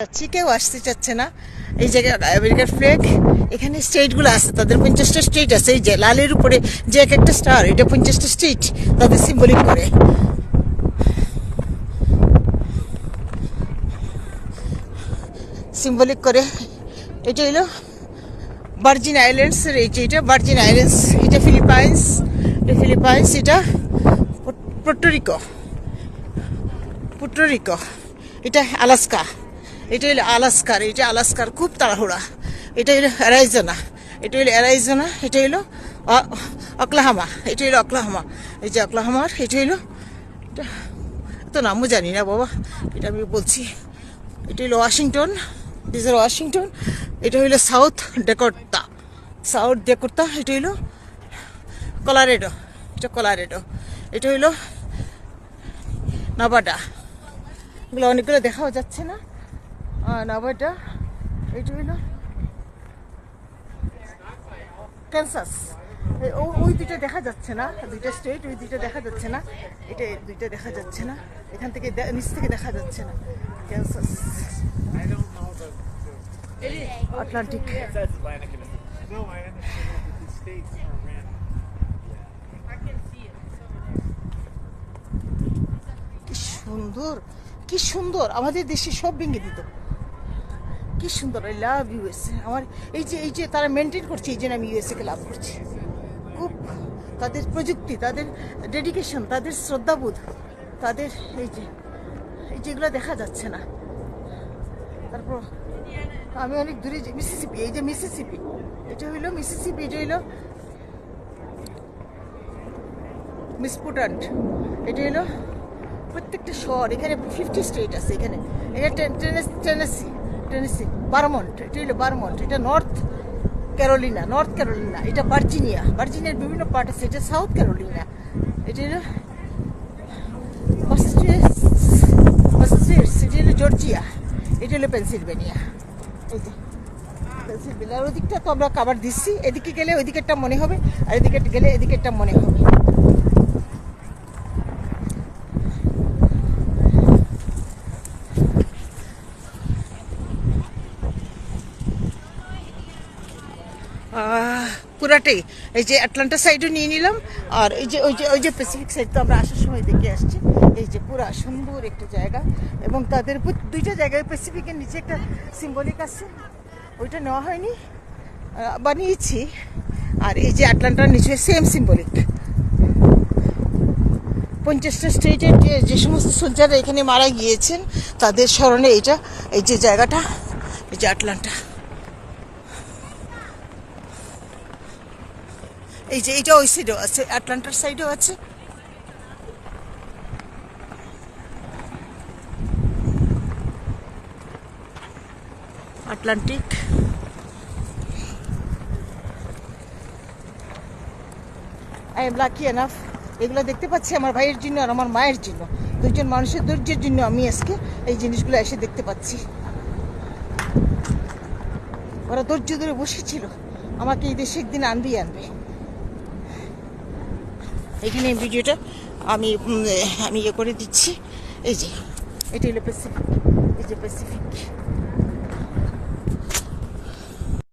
যাচ্ছি, কেউ আসতে চাচ্ছে না। এই জায়গায় আমেরিকার ফ্ল্যাগ, এখানে স্টেটগুলো আছে, তাদের 50টা স্টেট আছে। এই যে লালের উপরে যে এক একটা স্টার, এটা 50টা স্টেট তাদের সিম্বলিক করে। সিম্বলিক করে। এটা হলো ভার্জিন আইল্যান্ডস এর, এটা ভার্জিন আইল্যান্ডস, এটা ফিলিপাইন্স, এটা পোর্টোরিকো, এটা আলাস্কা, এটা হলো আলাস্কার, এটা আলাস্কার খুব তাড়াহুড়া। এটা হলো অ্যারাইজোনা, এটা হলো অক্লাহামা, এটা হলো অক্লাহামা, এই যে অক্লাহামার, এটা হলো, এটা তো নামও জানি না বাবা, এটা আমি বলছি। এটা হলো ওয়াশিংটন, ওয়াশিংটন। এটা হইলো সাউথ ডেকোটা, এটা হইলো কলারেডো, এটা হইলো নাভাডা। এগুলো অনেকগুলো দেখাও যাচ্ছে না। নাভাডা, এটা হইলো ক্যান্সাস। ওই দুইটা দেখা যাচ্ছে না, দুইটা স্টেট, ওই দুইটা দেখা যাচ্ছে না, এটা দুইটা দেখা যাচ্ছে না, এখান থেকে নিচ থেকে দেখা যাচ্ছে না। Kansas, Atlantic. কি সুন্দর, কি সুন্দর, আমাদের দেশে সব ভেঙে দিত। কি সুন্দর, আই লাভ ইউএসএ। আমার এই যে তারা মেনটেন করছে, এই জন্য আমি ইউএসএ কে লাভ করছি খুব। তাদের প্রযুক্তি, তাদের ডেডিকেশন, তাদের শ্রদ্ধাবোধ, তাদের যেগুলো দেখা যাচ্ছে না। তারপর আমি অনেক দূরে, মিসিসিপি, এই যে মিসিসিপি, এটা হইলো মিসিসিপি, এটা হইলো মিসপুটান্ট, এটা হইলো প্রত্যেকটা শহর। এখানে 50 স্টেট আছে। এখানে এটা টেনেসি, বারমন্ট, এটা হইলো বারমন্ট, এটা নর্থ ক্যারোলিনা, এটা ভার্জিনিয়ার বিভিন্ন পার্ট আছে। এটা সাউথ ক্যারোলিনা, এটা হলো ম্যাসাচুসেটস, এটা হলো জর্জিয়া, এটা হলো পেনসিলভেনিয়া। এই যে পেনসিলভেনিয়ার ওদিকটা তো আমরা কাভার দিচ্ছি। এদিকে গেলে ওইদিকেরটা মনে হবে, আর এদিকে গেলে এদিকেরটা মনে হবে। পুরাটাই এই যে আটলান্টা সাইডও নিয়ে নিলাম, আর ওই যে প্যাসিফিক সাইড তো আমরা আসার সময় দেখে আসছি। এই যে পুরা সুন্দর একটা জায়গা, এবং তাদের দুইটা জায়গায় প্যাসিফিকের নিচে একটা সিম্বলিক আছে, ওইটা নেওয়া হয়নি, বানিয়েছি। আর এই যে আটলান্টার নিচে সেম সিম্বলিক। 50টা স্টেটের যে সমস্ত সোলজাররা এখানে মারা গিয়েছেন, তাদের স্মরণে এটা, এই যে জায়গাটা, এই যে আটলান্টা। এই যে এটা ওই সাইডেও আছে, আটলান্টার সাইডেও আছে। Atlantic. I am lucky enough, এগুলো দেখতে পাচ্ছি আমার ভাইয়ের জন্য আর আমার মায়ের জন্য, দুইজন মানুষের ধৈর্যের জন্য আমি আজকে এই জিনিসগুলো এসে দেখতে পাচ্ছি। ওরা ধৈর্য ধরে বসেছিল, আমাকে এই দেশে একদিন আনবে। এখানে ভিডিওটা আমি ইয়ে করে দিচ্ছি। এই যে এটা হলো প্যাসিফিক, এই যে প্যাসিফিক।